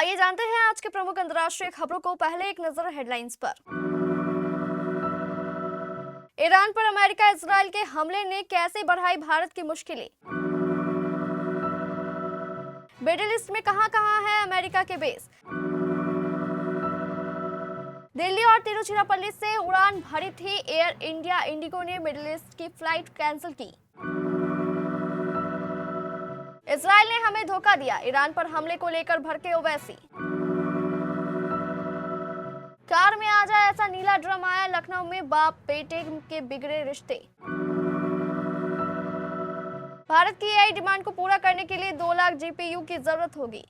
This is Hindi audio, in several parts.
आइए जानते हैं आज के प्रमुख अंतर्राष्ट्रीय खबरों को। पहले एक नजर हेडलाइंस पर। ईरान पर अमेरिका इजरायल के हमले ने कैसे बढ़ाई भारत की मुश्किलें। मिडिल ईस्ट में कहां-कहां है अमेरिका के बेस। दिल्ली और तिरुचिरापल्ली से उड़ान भरी थी एयर इंडिया, इंडिगो ने मिडिल ईस्ट की फ्लाइट कैंसिल की। इजरायल ने हमें धोखा दिया, ईरान पर हमले को लेकर भड़के ओवैसी। कार में आ जाए ऐसा नीला ड्रम आया, लखनऊ में बाप बेटे के बिगड़े रिश्ते। भारत की एआई डिमांड को पूरा करने के लिए 2 लाख जीपीयू की जरूरत होगी।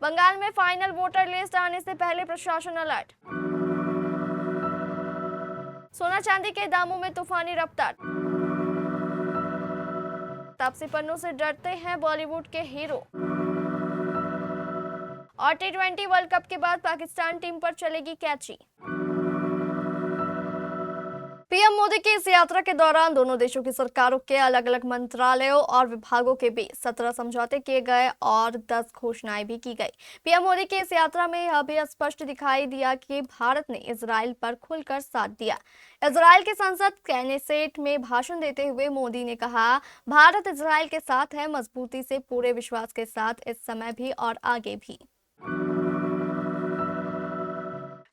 बंगाल में फाइनल वोटर लिस्ट आने से पहले प्रशासन अलर्ट। सोना चांदी के दामों में तूफानी रफ्तार। तापसी पन्नू से डरते हैं बॉलीवुड के हीरो। और टी20 वर्ल्ड कप के बाद पाकिस्तान टीम पर चलेगी कैची। पीएम मोदी की इस यात्रा के दौरान दोनों देशों की सरकारों के अलग अलग मंत्रालयों और विभागों के बीच 17 समझौते किए गए और 10 घोषणाएं भी की गई। पीएम मोदी की इस यात्रा में यह भी स्पष्ट दिखाई दिया कि भारत ने इजराइल पर खुलकर साथ दिया। इजराइल के संसद कैनेसेट में भाषण देते हुए मोदी ने कहा, भारत इजराइल के साथ है, मजबूती से, पूरे विश्वास के साथ, इस समय भी और आगे भी।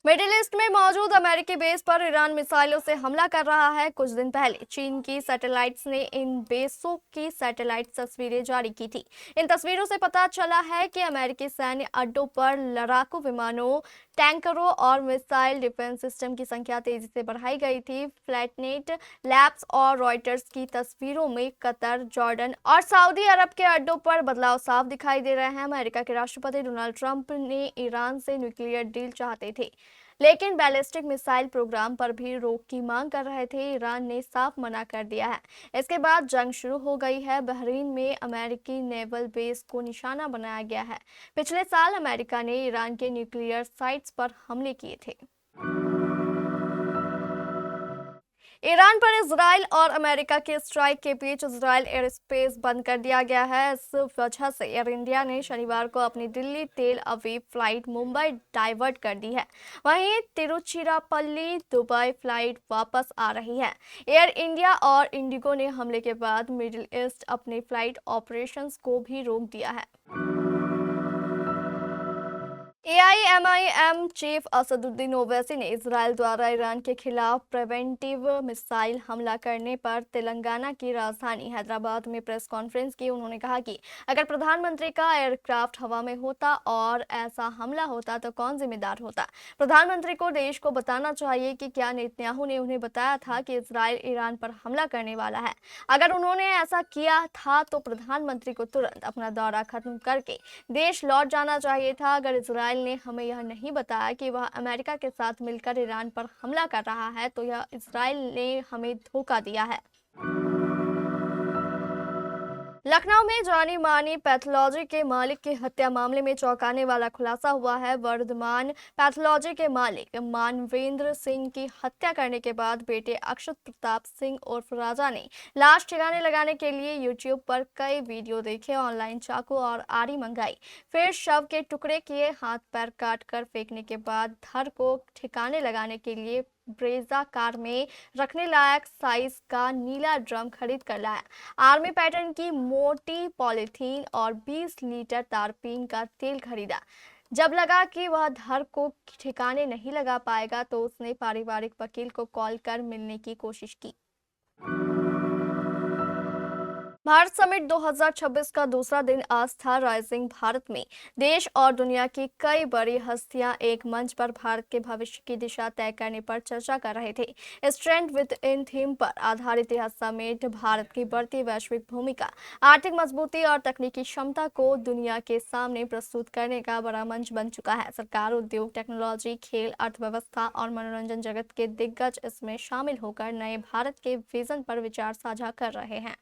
मिडिल ईस्ट में मौजूद अमेरिकी बेस पर ईरान मिसाइलों से हमला कर रहा है। कुछ दिन पहले चीन की सैटेलाइट्स ने इन बेसों की सैटेलाइट तस्वीरें जारी की थी। इन तस्वीरों से पता चला है कि अमेरिकी सैन्य अड्डों पर लड़ाकू विमानों, टैंकरों और मिसाइल डिफेंस सिस्टम की संख्या तेजी से बढ़ाई गई थी। फ्लैटनेट लैब्स और रॉयटर्स की तस्वीरों में कतर, जॉर्डन और सऊदी अरब के अड्डों पर बदलाव साफ दिखाई दे रहे हैं। अमेरिका के राष्ट्रपति डोनाल्ड ट्रंप ने ईरान से न्यूक्लियर डील चाहते थे, लेकिन बैलिस्टिक मिसाइल प्रोग्राम पर भी रोक की मांग कर रहे थे। ईरान ने साफ मना कर दिया है। इसके बाद जंग शुरू हो गई है। बहरीन में अमेरिकी नेवल बेस को निशाना बनाया गया है। पिछले साल अमेरिका ने ईरान के न्यूक्लियर साइट्स पर हमले किए थे। ईरान पर इजराइल और अमेरिका के स्ट्राइक के बीच इजराइल एयर स्पेस बंद कर दिया गया है। इस वजह से एयर इंडिया ने शनिवार को अपनी दिल्ली तेल अवीव फ्लाइट मुंबई डाइवर्ट कर दी है। वहीं तिरुचिरापल्ली दुबई फ्लाइट वापस आ रही है। एयर इंडिया और इंडिगो ने हमले के बाद मिडिल ईस्ट अपने फ्लाइट ऑपरेशंस को भी रोक दिया है। एआईएमआईएम चीफ असदुद्दीन ओवैसी ने इजरायल द्वारा ईरान के खिलाफ प्रिवेंटिव मिसाइल हमला करने पर तेलंगाना की राजधानी हैदराबाद में प्रेस कॉन्फ्रेंस की। उन्होंने कहा कि अगर प्रधानमंत्री का एयरक्राफ्ट हवा में होता और ऐसा हमला होता तो कौन जिम्मेदार होता। प्रधानमंत्री को देश को बताना चाहिए कि क्या नेतन्याहू ने उन्हें बताया था कि इजरायल ईरान पर हमला करने वाला है। अगर उन्होंने ऐसा किया था तो प्रधानमंत्री को तुरंत अपना दौरा खत्म करके देश लौट जाना चाहिए था। अगर इजरायल ने हमें यह नहीं बताया कि वह अमेरिका के साथ मिलकर ईरान पर हमला कर रहा है तो यह इजरायल ने हमें धोखा दिया है। लखनऊ में जानी मानी पैथोलॉजी के मालिक की हत्या मामले में चौंकाने वाला खुलासा हुआ है। वर्धमान पैथोलॉजी के मालिक मानवेंद्र सिंह की हत्या करने के बाद बेटे अक्षत प्रताप सिंह उर्फ राजा ने लाश ठिकाने लगाने के लिए यूट्यूब पर कई वीडियो देखे, ऑनलाइन चाकू और आरी मंगाई, फिर शव के टुकड़े किए, हाथ पैर काट कर फेंकने के बाद धड़ को ठिकाने लगाने के लिए ब्रेजा कार में रखने लायक साइज का नीला ड्रम खरीद कर लाया। आर्मी पैटर्न की मोटी पॉलीथीन और 20 लीटर तारपीन का तेल खरीदा। जब लगा कि वह धड़ को ठिकाने नहीं लगा पाएगा तो उसने पारिवारिक वकील को कॉल कर मिलने की कोशिश की। भारत समिट 2026 का दूसरा दिन आज था। राइजिंग भारत में देश और दुनिया की कई बड़ी हस्तियां एक मंच पर भारत के भविष्य की दिशा तय करने पर चर्चा कर रहे थे। इस ट्रेंड विद इन थीम पर आधारित यह समिट भारत की बढ़ती वैश्विक भूमिका, आर्थिक मजबूती और तकनीकी क्षमता को दुनिया के सामने प्रस्तुत करने का बड़ा मंच बन चुका है। सरकार, उद्योग, टेक्नोलॉजी, खेल, अर्थव्यवस्था और मनोरंजन जगत के दिग्गज इसमें शामिल होकर नए भारत के विजन पर विचार साझा कर रहे हैं।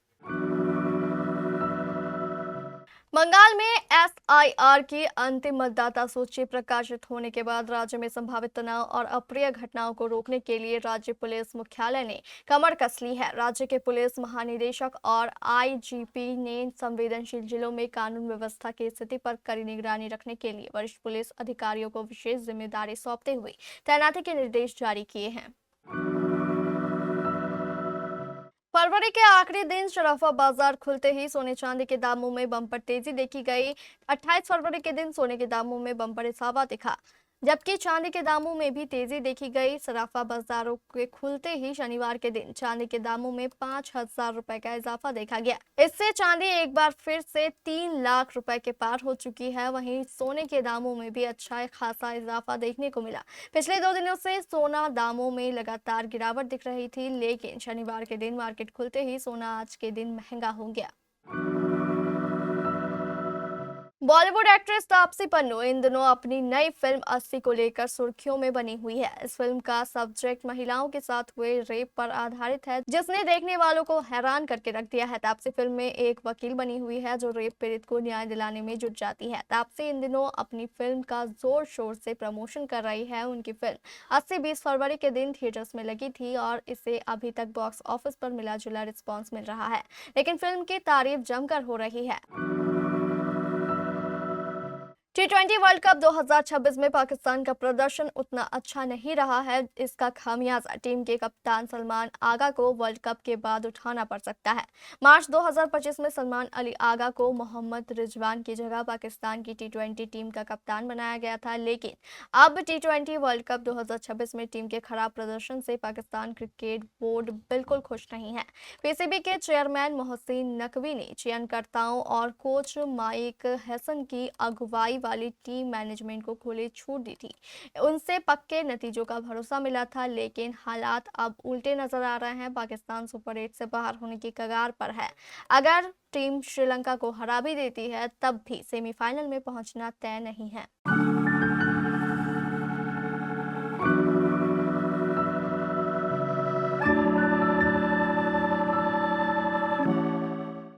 बंगाल में एसआईआर की अंतिम मतदाता सूची प्रकाशित होने के बाद राज्य में संभावित तनाव और अप्रिय घटनाओं को रोकने के लिए राज्य पुलिस मुख्यालय ने कमर कस ली है। राज्य के पुलिस महानिदेशक और आईजीपी ने संवेदनशील जिलों में कानून व्यवस्था की स्थिति पर कड़ी निगरानी रखने के लिए वरिष्ठ पुलिस अधिकारियों को विशेष जिम्मेदारी सौंपते हुए तैनाती के निर्देश जारी किए हैं। फरवरी के आखिरी दिन शराफा बाजार खुलते ही सोने चांदी के दामों में बम्पर तेजी देखी गई। 28 फरवरी के दिन सोने के दामों में बम्पर इजाफा दिखा, जबकि चांदी के दामों में भी तेजी देखी गई। सराफा बाजारों के खुलते ही शनिवार के दिन चांदी के दामों में 5,000 रुपए का इजाफा देखा गया। इससे चांदी एक बार फिर से 3 लाख रुपए के पार हो चुकी है। वहीं सोने के दामों में भी अच्छा खासा इजाफा देखने को मिला। पिछले 2 दिनों से सोना दामों में लगातार गिरावट दिख रही थी, लेकिन शनिवार के दिन मार्केट खुलते ही सोना आज के दिन महंगा हो गया। बॉलीवुड एक्ट्रेस तापसी पन्नू इन दिनों अपनी नई फिल्म 80 को लेकर सुर्खियों में बनी हुई है। इस फिल्म का सब्जेक्ट महिलाओं के साथ हुए रेप पर आधारित है, जिसने देखने वालों को हैरान करके रख दिया है। तापसी फिल्म में एक वकील बनी हुई है जो रेप पीड़ित को न्याय दिलाने में जुट जाती है। तापसी इन दिनों अपनी फिल्म का जोर शोर से प्रमोशन कर रही है। उनकी फिल्म 80 20 फरवरी के दिन थिएटर्स में लगी थी और इसे अभी तक बॉक्स ऑफिस पर मिला जुला रिस्पॉन्स मिल रहा है, लेकिन फिल्म की तारीफ जमकर हो रही है। टी20 वर्ल्ड कप 2026 में पाकिस्तान का प्रदर्शन उतना अच्छा नहीं रहा है। इसका खामियाजा टीम के कप्तान सलमान आगा को वर्ल्ड कप के बाद उठाना पड़ सकता है। मार्च 2025 में सलमान अली आगा को मोहम्मद रिजवान की जगह पाकिस्तान की टी20 टीम का कप्तान बनाया गया था, लेकिन अब टी20 वर्ल्ड कप 2026 में टीम के खराब प्रदर्शन से पाकिस्तान क्रिकेट बोर्ड बिल्कुल खुश नहीं है। पीसीबी के चेयरमैन मोहसिन नकवी ने चयनकर्ताओं और कोच माइक हैसन की अगुवाई वाली टीम मैनेजमेंट को खुली छूट दी थी। उनसे पक्के नतीजों का भरोसा मिला था, लेकिन हालात अब उल्टे नजर आ रहे हैं। पाकिस्तान सुपर 8 से बाहर होने की कगार पर है। अगर टीम श्रीलंका को हरा भी देती है, तब भी सेमीफाइनल में पहुंचना तय नहीं है।